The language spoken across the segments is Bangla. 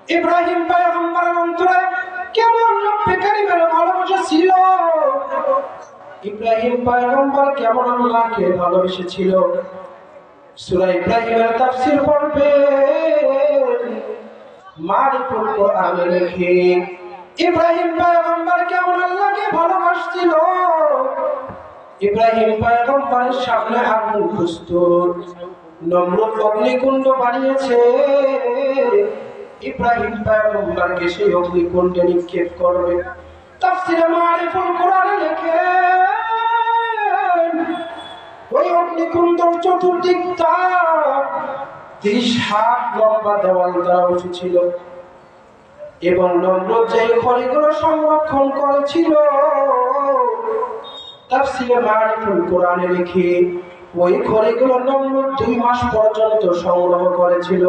ইব্রাহিম পয়গম্বরের অন্তরে কেমন রব্বে কারীমের ভালোবাসা ছিল, ইব্রাহিম পয়গম্বর কেমন আল্লাহকে ভালোবেসেছিল। সূরা ইব্রাহিমের তাফসীর পড়বে মারিফুল কোরআন লেখে ইব্রাহিম পয়গম্বর কেমন আল্লাহকে ভালোবাসছিল। ইব্রাহিম পয়গম্বরের সামনে আগুন প্রস্তুত, নমরুদ অগ্নিকুণ্ড বানিয়েছে, ইব্রাহিম পয়গম্বরকে সেই অগ্নিকুণ্ডে নিক্ষেপ করবে। তাফসীরে মারিফুল কোরআন লেখে ওই অগ্নিকুণ্ডের চতুর্দিকটা 30 হাত লম্বা দেওয়াল দ্বারা উঠেছিল এবং নমরুদ যে খড়িগুলো সংরক্ষণ করেছিল, তাফসীরে মারিফুল কোরআনে লিখে ওই খড়িগুলো নমরুদ 2 মাস পর্যন্ত সংগ্রহ করেছিল।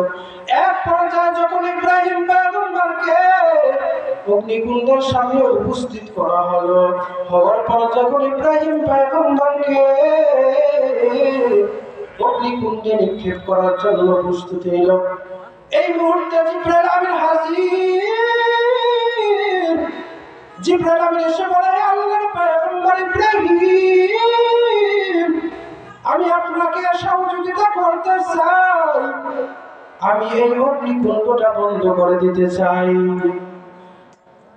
এক পর্যায়ে যখন ইব্রাহিম পয়গম্বরকে অগ্নিকুণ্ডের সামনে উপস্থিত করা হলো, হওয়ার পর যখন ইব্রাহিম পয়গম্বরকে অগ্নিকুণ্ডে নিক্ষেপ করার জন্য প্রস্তুত হইল, এই মুহূর্তে জিবরাইল আমিন হাজির। জিবরাইল আমিন এসে বলে, আল্লাহর পয়গম্বর ইব্রাহিম, আমি আপনাকে সহযোগিতা করতে চাই, আমি এই অগ্নিকুণ্ডটা বন্ধ করে দিতে চাই।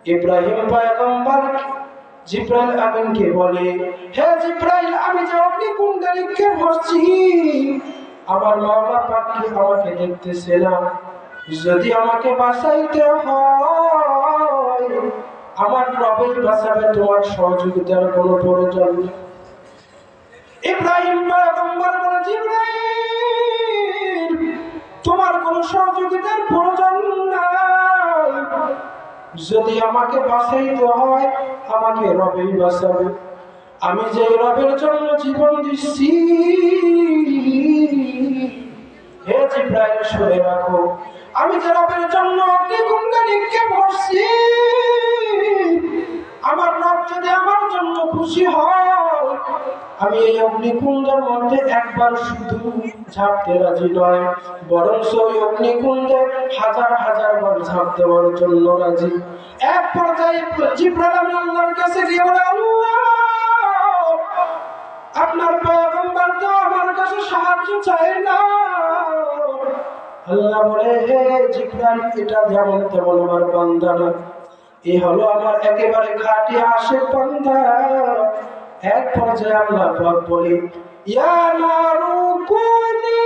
ইব্রাহিম পয়গম্বর জিবরাইল আমিনকে বলে, হে জিবরাইল, আমি যে অগ্নিকুণ্ডে নিক্ষেপ করছি, আমার মাওলা পাক কি আমাকে দেখতেছে না? যদি আমাকে বাঁচাইতে হয় আমার রবেই বাঁচাবে, তোমার সহযোগিতার কোনো প্রয়োজন নেই। ইব্রাহিম পয়গম্বর বলে, জিবরাইল, তোমার কোনো সহযোগিতার প্রয়োজন নাই, যদি আমাকে বাঁচাইতে হয় আমাকে রবেই বাঁচাবে। আমি যে রবের জন্য জীবন দিচ্ছি, হে জিবরাইল শুনে রাখো, আমি যে রবের জন্য অগ্নিকুণ্ডে নিক্ষেপ করছি, আমার রব যদি আমার জন্য খুশি হয় আমি এই অগ্নিকুণ্ডের মধ্যে একবার শুধু ঝাঁপতে রাজি নয়, বরং ওই অগ্নিকুণ্ডে হাজার হাজার বার ঝাঁপ দেওয়ার জন্য রাজি। এক পর্যায়ে জিবরাইল আমিন আল্লাহর কাছে গিয়ে বলে, আল্লাহ, আপনার পয়গম্বর তো আমার কাছে সাহায্য চায় না। আল্লাহ বলে, হে জিবরাইল, এটা যেমন তেমন আমার বান্দা না, এ হলো আমার একেবারে খাঁটি আশিক বান্দা। এক পর্যায়ে আল্লাহ পাক বলে, ইয়া নারু কুনি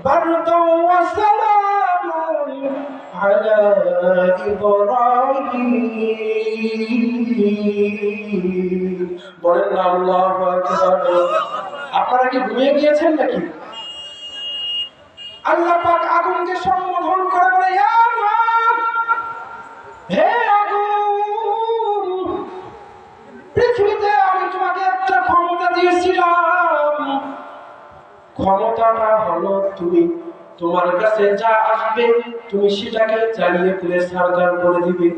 বারদাও ওয়া সালামান আলা ইব্রাহিম। বলেন আল্লাহু আকবার। আপনারা কি ঘুমিয়ে গিয়েছেন নাকি? আল্লাহ পাক আগুনকে সম্বোধন করে বলে, ইয়া নার, হে আগুন, পৃথিবীতে আমি তোমাকে একটা ক্ষমতা দিয়েছিলাম, ক্ষমতাটা হলো তুমি তোমার কাছে যা আসবে তুমি সেটাকে জ্বালিয়ে ফেলে সারগার করে দিবে।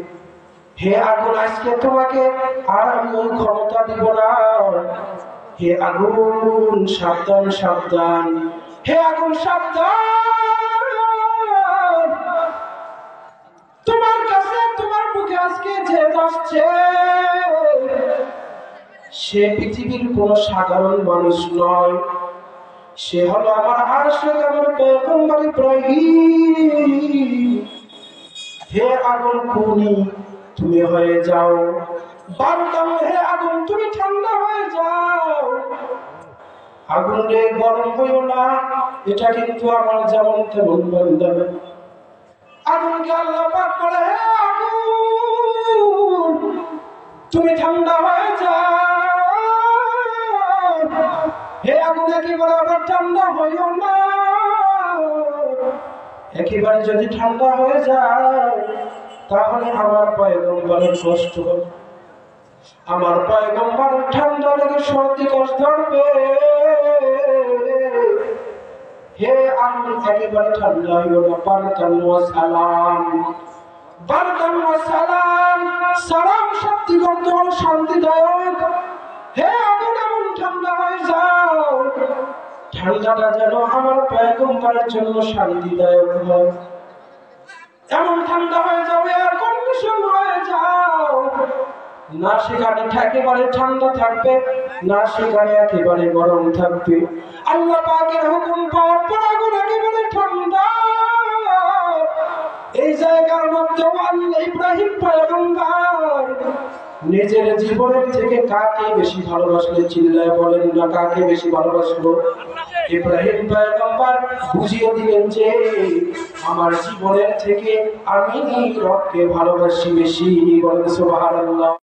হে আগুন, আজকে তোমাকে আর আমি ওই ক্ষমতা দিব না। হে আগুন সাবধান, সাবধান, হে আগুন সাবধান, তোমার কাছে তোমার মুখে আজকে যে আসছে সে পৃথিবীর কোন সাধারণ মানুষ নয়, সে হলো আমার আশিক, আমার পয়গম্বর ইব্রাহিম। হে আগুন কুনি, তুমি হয়ে যাও বারদাও, হে আগুন তুমি ঠান্ডা হয়ে যাও। আগুন রে গরম হইও না, এটা কিন্তু আমার যেমন তেমন বান্দা না। আগুনকে আল্লাহ পাক বলে, হে আগুন তুমি ঠান্ডা হয়ে যাও। হে আগুন একেবারে আবার ঠান্ডা হইও না, একেবারে যদি ঠান্ডা হয়ে যায় তাহলে আমার পয়গম্বরের কষ্ট হবে, আমার পয়গম্বর ঠান্ডা লেগে সর্দি কষ্ট ধরবে। হে আগুন একেবারে ঠান্ডা হইও না, বারদান ওয়া সালাম, বারদান ওয়া সালাম, সালাম শব্দ অর্থ হলো শান্তিদায়ক। হে আগুন এমন ঠান্ডা হয়ে যাও, ঠান্ডাটা যেন আমার পয়গম্বরের জন্য শান্তিদায়ক হয়। এমন ঠান্ডা হয়ে যাবে আর কন্ডিশন হয়ে যাও, না সেখানে একেবারে ঠান্ডা থাকবে, না সেখানে একেবারে গরম থাকবে। আল্লাহ পাকের হুকুম পাওয়ার পর আগুন একেবারে ঠান্ডা। এই জায়গার মধ্যে আল্লাহ ইব্রাহিম পয়গম্বর নিজের জীবনের থেকে কাকে বেশি ভালোবাসলেন? চিল্লায় বলেন না, কাকে বেশি ভালোবাসলো? ইব্রাহিম পয়গম্বর বুঝিয়ে দিলেন যে আমার জীবনের থেকে আমি রবকে ভালোবাসি বেশি। বলেন সুবহানাল্লাহ।